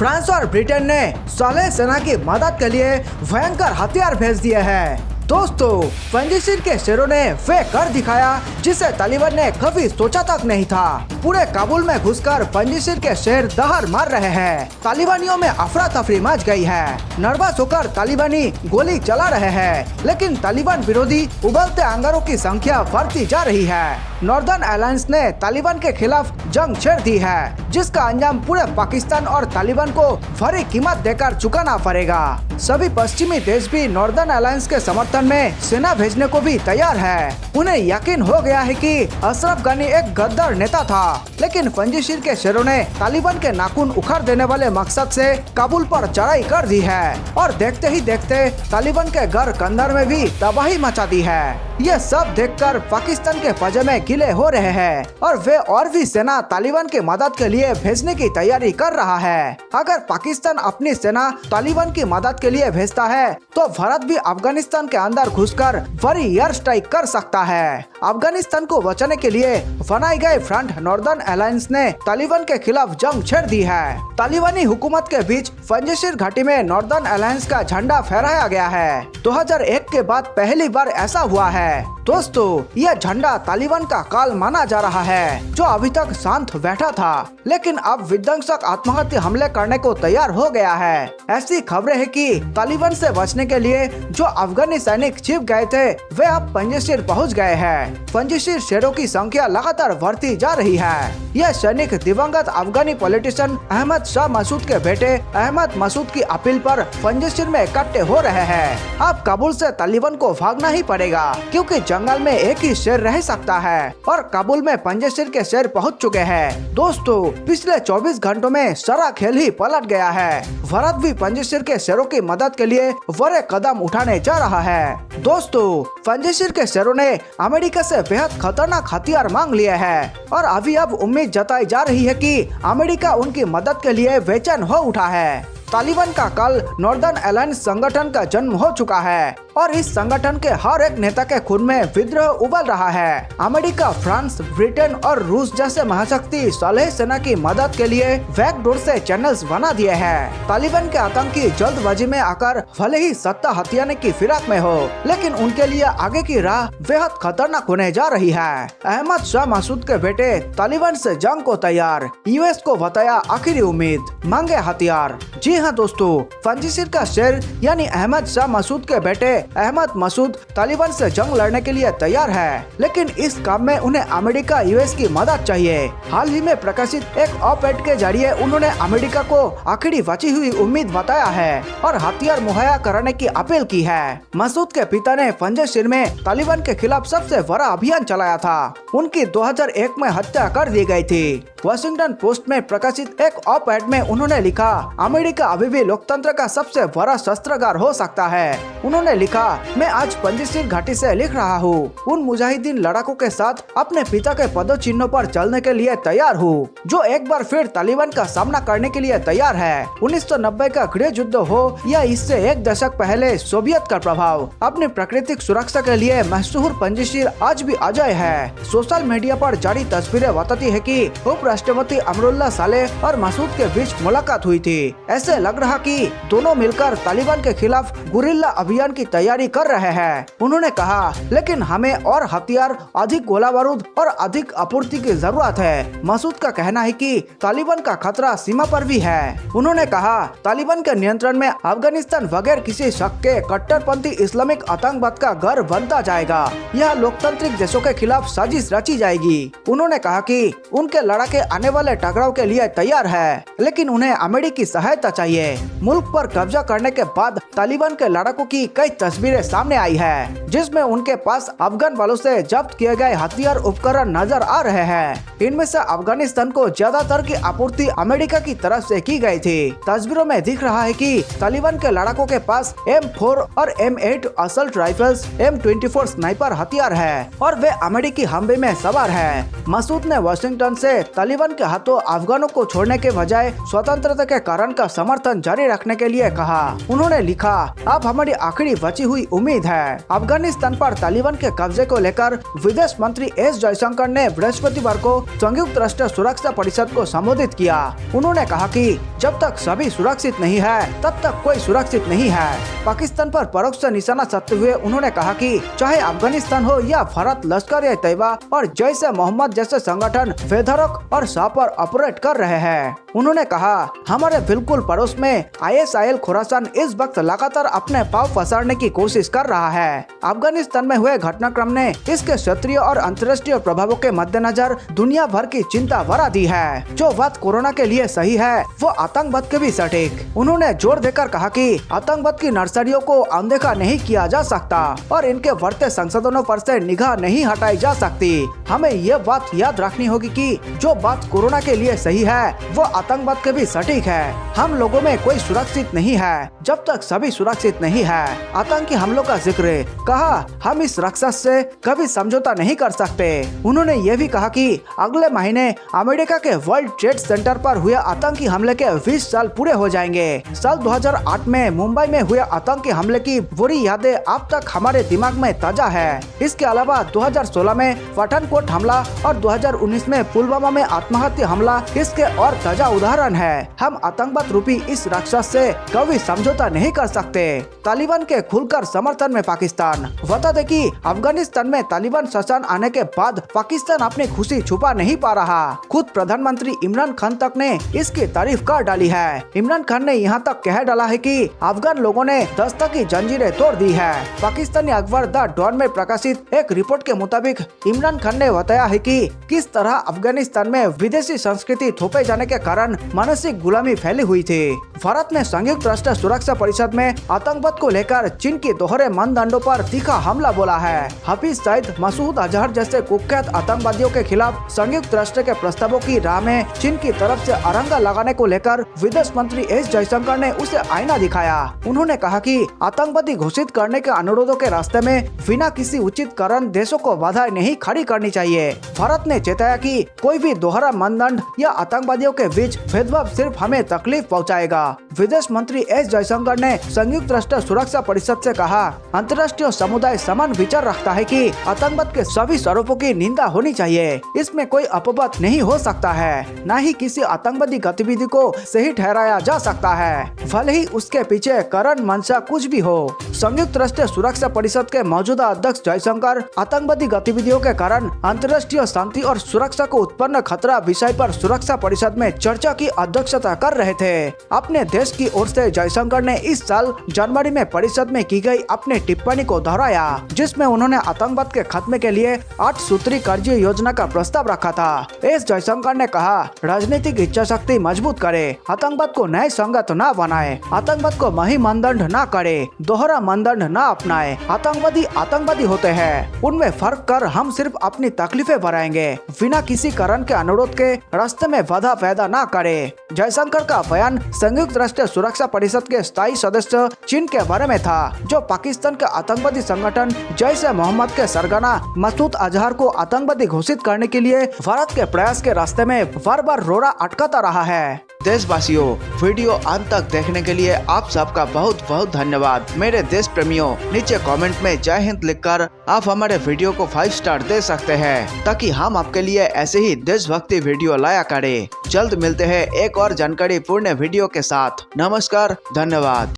France और Britain ने सालेह सेना की मदद के लिए भयंकर हथियार भेज दिए हैं। दोस्तों, पंजशीर के शेरों ने वे कर दिखाया जिसे तालिबान ने कभी सोचा तक नहीं था। पूरे काबुल में घुसकर पंजशीर के शेर दहर मार रहे हैं। तालिबानियों में अफरा तफरी मच गई है। नर्वस होकर तालिबानी गोली चला रहे हैं, लेकिन तालिबान विरोधी उबलते अंगारों की संख्या बढ़ती जा रही है। नॉर्दर्न अलायंस ने तालिबान के खिलाफ जंग छेड़ दी है, जिसका अंजाम पूरे पाकिस्तान और तालिबान को भारी कीमत देकर चुकाना पड़ेगा। सभी पश्चिमी देश भी नॉर्दर्न अलायंस के समर्थन में सेना भेजने को भी तैयार है। उन्हें यकीन हो गया है कि अशरफ गनी एक गद्दार नेता था, लेकिन पंजशीर के शेरों ने तालिबान के नाखून उखाड़ देने वाले मकसद से काबुल पर चढ़ाई कर दी है और देखते ही देखते तालिबान के घर कंदर में भी तबाही मचा दी है। ये सब देखकर पाकिस्तान के पजामे गिले हो रहे हैं और वे और भी सेना तालिबान की मदद के लिए भेजने की तैयारी कर रहा है। अगर पाकिस्तान अपनी सेना तालिबान की मदद के लिए भेजता है तो भारत भी अफगानिस्तान के अंदर घुसकर बड़ी एयर स्ट्राइक कर सकता है। अफगानिस्तान को बचाने के लिए बनाए गए फ्रंट नॉर्दर्न अलायंस ने तालिबान के खिलाफ जंग छेड़ दी है। तालिबानी हुकूमत के बीच पंजशीर घाटी में नॉर्दर्न अलायंस का झंडा फहराया गया है। 2001 के बाद पहली बार ऐसा हुआ है। दोस्तों, यह झंडा तालिबान का काल माना जा रहा है, जो अभी तक शांत बैठा था, लेकिन अब विध्वंसक आत्मघाती हमले करने को तैयार हो गया है। ऐसी खबरें हैं कि तालिबान से बचने के लिए जो अफगानी सैनिक छिप गए थे वे अब पंजशीर पहुंच गए हैं। पंजशीर शेरों की संख्या लगातार बढ़ती जा रही है। यह सैनिक दिवंगत अफगानी पॉलिटिशियन अहमद शाह मसूद के बेटे अहमद मसूद की अपील पर पंजशीर में इकट्ठे हो रहे हैं। अब काबुल से तालिबान को भागना ही पड़ेगा, क्योंकि जंगल में एक ही शेर रह सकता है और काबुल में पंजशीर के शेर पहुंच चुके हैं। दोस्तों, पिछले 24 घंटों में सारा खेल ही पलट गया है। भारत भी पंजशीर के शेरों की मदद के लिए बड़े कदम उठाने जा रहा है। दोस्तों, पंजशीर के शेरों ने अमेरिका से बेहद खतरनाक हथियार मांग लिए हैं और अभी अब उम्मीद जताई जा रही है कि अमेरिका उनकी मदद के लिए बेचैन हो उठा है। तालिबान का कल नॉर्दर्न अलायंस संगठन का जन्म हो चुका है और इस संगठन के हर एक नेता के खून में विद्रोह उबल रहा है। अमेरिका, फ्रांस, ब्रिटेन और रूस जैसे महाशक्ति सालेह सेना की मदद के लिए बैकडोर से चैनल्स बना दिए हैं। तालिबान के आतंकी जल्दबाजी में आकर भले ही सत्ता हथियाने की फिराक में हो, लेकिन उनके लिए आगे की राह बेहद खतरनाक होने जा रही है। अहमद शाह मसूद के बेटे तालिबान से जंग को तैयार, यूएस को बताया आखिरी उम्मीद, मांगे हथियार। जी हाँ दोस्तों, पंजशीर का शेर यानी अहमद शाह मसूद के बेटे अहमद मसूद तालिबान से जंग लड़ने के लिए तैयार है, लेकिन इस काम में उन्हें अमेरिका, यूएस की मदद चाहिए। हाल ही में प्रकाशित एक ऑप-एड के जरिए उन्होंने अमेरिका को आखिरी बची हुई उम्मीद बताया है और हथियार मुहैया कराने की अपील की है। मसूद के पिता ने पंजशीर में तालिबान के खिलाफ सबसे बड़ा अभियान चलाया था। उनकी 2001 में हत्या कर दी गई थी। वॉशिंगटन पोस्ट में प्रकाशित एक ऑप-एड में उन्होंने लिखा, अमेरिका अभी भी लोकतंत्र का सबसे बड़ा शस्त्रागार हो सकता है। उन्होंने लिखा, मैं आज पंजशीर घाटी से लिख रहा हूँ, उन मुजाहिदीन लड़ाकों के साथ अपने पिता के पदचिन्हों पर चलने के लिए तैयार हूँ, जो एक बार फिर तालिबान का सामना करने के लिए तैयार है। 1990 का गृह युद्ध हो या इससे एक दशक पहले सोवियत का प्रभाव, अपनी प्राकृतिक सुरक्षा के लिए मशहूर पंजशीर आज भी अजय है। सोशल मीडिया पर जारी तस्वीरें बताती है कि उप राष्ट्रपति अमरुल्लाह सालेह और मसूद के बीच मुलाकात हुई थी। ऐसे लग रहा कि दोनों मिलकर तालिबान के खिलाफ गुरिल्ला अभियान की तैयारी कर रहे हैं। उन्होंने कहा, लेकिन हमें और हथियार, अधिक गोला बारूद और अधिक आपूर्ति की जरूरत है। मसूद का कहना है कि तालिबान का खतरा सीमा पर भी है। उन्होंने कहा, तालिबान के नियंत्रण में अफगानिस्तान बगैर किसी शक के कट्टरपंथी इस्लामिक आतंकवाद का घर बनता जाएगा। यह लोकतांत्रिक देशों के खिलाफ साजिश रची जाएगी। उन्होंने कहा कि उनके लड़ाके आने वाले टकराव के लिए तैयार है, लेकिन उन्हें अमेरिकी सहायता चाहिए। मुल्क पर कब्जा करने के बाद तालिबान के लड़ाकों की कई तस्वीरें सामने आई है, जिसमें उनके पास अफगान वालों से जब्त किए गए हथियार उपकरण नजर आ रहे हैं। इनमें से अफगानिस्तान को ज्यादातर की आपूर्ति अमेरिका की तरफ से की गई थी। तस्वीरों में दिख रहा है कि तालिबान के लड़ाकों के पास M4 और M8 assault rifles, M24 sniper हथियार है और वे अमेरिकी हमवे में सवार है। मसूद ने वाशिंगटन से तालिबान के हाथों अफगानों को छोड़ने के बजाय स्वतंत्रता के कारण का समर्थन जारी रखने के लिए कहा। उन्होंने लिखा, आप हमारी आखिरी बची बची हुई उम्मीद है। अफगानिस्तान पर तालिबान के कब्जे को लेकर विदेश मंत्री एस जयशंकर ने बृहस्पतिवार को संयुक्त राष्ट्र सुरक्षा परिषद को संबोधित किया। उन्होंने कहा कि जब तक सभी सुरक्षित नहीं है तब तक कोई सुरक्षित नहीं है। पाकिस्तान पर परोक्ष निशाना साधते हुए उन्होंने कहा कि चाहे अफगानिस्तान हो या भारत लश्कर-ए-तैयबा और जैश-ए-मोहम्मद जैसे संगठन बेधड़क और पर ऑपरेट कर रहे हैं। उन्होंने कहा, हमारे बिल्कुल पड़ोस में ISIL खुरासान इस वक्त लगातार अपने पांव पसारने की कोशिश कर रहा है। अफगानिस्तान में हुए घटनाक्रम ने इसके क्षेत्रीय और अंतर्राष्ट्रीय प्रभावों के मद्देनजर दुनिया भर की चिंता बढ़ा दी है। जो बात कोरोना के लिए सही है वो आतंकवाद के भी सटीक। उन्होंने जोर देकर कहा कि आतंकवाद की नर्सरियों को अनदेखा नहीं किया जा सकता और इनके बढ़ते संसाधनों पर से निगाह नहीं हटाई जा सकती। हमें ये बात याद रखनी होगी कि जो बात कोरोना के लिए सही है वो आतंकवाद के भी सटीक है। हम लोगों में कोई सुरक्षित नहीं है जब तक सभी सुरक्षित नहीं है। आतंकी हमलों का जिक्र कहा, हम इस राक्षस से कभी समझौता नहीं कर सकते। उन्होंने ये भी कहा कि अगले महीने अमेरिका के वर्ल्ड ट्रेड सेंटर पर हुए आतंकी हमले के 20 साल पूरे हो जाएंगे। साल 2008 में मुंबई में हुए आतंकी हमले की बुरी यादें अब तक हमारे दिमाग में ताजा है। इसके अलावा 2016 में पठानकोट हमला और 2019 में पुलवामा में आत्महत्या हमला इसके और ताजा उदाहरण है। हम आतंकवाद रूपी इस राक्षस से कभी समझौता नहीं कर सकते। तालिबान के खुलकर समर्थन में पाकिस्तान। बता दें कि अफगानिस्तान में तालिबान शासन आने के बाद पाकिस्तान अपनी खुशी छुपा नहीं पा रहा। खुद प्रधानमंत्री इमरान खान तक ने इसकी तारीफ कर डाली है। इमरान खान ने यहाँ तक कह डाला है कि अफगान लोगों ने दस्तक की जंजीरें तोड़ दी है। पाकिस्तानी अखबार द डॉन में प्रकाशित एक रिपोर्ट के मुताबिक इमरान खान ने बताया है कि किस तरह अफगानिस्तान में विदेशी संस्कृति थोपे जाने के कारण मानसिक गुलामी फैली हुई थी। भारत ने संयुक्त राष्ट्र सुरक्षा परिषद में आतंकवाद को लेकर चीन के दोहरे मानदंडों पर तीखा हमला बोला है। हाफिज सईद, मसूद अजहर जैसे कुख्यात आतंकवादियों के खिलाफ संयुक्त राष्ट्र के प्रस्तावों की राह में चीन की तरफ से अरंगा लगाने को लेकर विदेश मंत्री एस जयशंकर ने उसे आईना दिखाया। उन्होंने कहा कि आतंकवादी घोषित करने के अनुरोधों के रास्ते में बिना किसी उचित कारण देशों को बाधा नहीं खड़ी करनी चाहिए। भारत ने चेताया कि कोई भी दोहरा मानदंड या आतंकवादियों के बीच भेदभाव सिर्फ हमें तकलीफ पहुंचाएगा। विदेश मंत्री एस जयशंकर ने संयुक्त राष्ट्र सुरक्षा परिषद से कहा, अंतर्राष्ट्रीय समुदाय समान विचार रखता है कि आतंकवाद के सभी स्वरूपों की निंदा होनी चाहिए। इसमें कोई अपवाद नहीं हो सकता है, न ही किसी आतंकवादी गतिविधि को सही ठहराया जा सकता है, भले ही उसके पीछे कारण मंशा कुछ भी हो। संयुक्त राष्ट्र सुरक्षा परिषद के मौजूदा अध्यक्ष जयशंकर आतंकवादी गतिविधियों के कारण अंतर्राष्ट्रीय शांति और सुरक्षा को उत्पन्न खतरा विषय पर सुरक्षा परिषद में चर्चा की अध्यक्षता कर रहे थे। अपने देश की ओर से जयशंकर ने इस साल जनवरी में परिषद में की गई अपनी टिप्पणी को दोहराया, जिसमें उन्होंने आतंकवाद के खात्मे के लिए 8 सूत्री कार्य योजना का प्रस्ताव रखा था। एस जयशंकर ने कहा, राजनीतिक इच्छा शक्ति मजबूत करे, आतंकवाद को न्याय संगत न बनाए, आतंकवाद को मही मानदंड न करे, दोहरा मानदंड न अपनाए। आतंकवादी होते हैं, उनमें फर्क कर हम सिर्फ अपनी तकलीफें बढ़ाएंगे, बिना किसी कारण के अनुरोध के रास्ते में बाधा पैदा न करे। जयशंकर का बयान संयुक्त राष्ट्र सुरक्षा परिषद के स्थायी सदस्य चीन के बारे में था, जो पाकिस्तान के आतंकवादी संगठन जैश-ए-मोहम्मद के सरगना मसूद अजहर को आतंकवादी घोषित करने के लिए भारत के प्रयास के रास्ते में बार बार रोड़ा अटकाता रहा है। देशवासियों, वीडियो अंत तक देखने के लिए आप सबका बहुत बहुत धन्यवाद। मेरे देश प्रेमियों, नीचे कमेंट में जय हिंद लिखकर आप हमारे वीडियो को 5 स्टार दे सकते हैं, ताकि हम आपके लिए ऐसे ही देशभक्ति वीडियो लाया करें। जल्द मिलते हैं एक और जानकारी पूर्ण वीडियो के साथ। नमस्कार, धन्यवाद।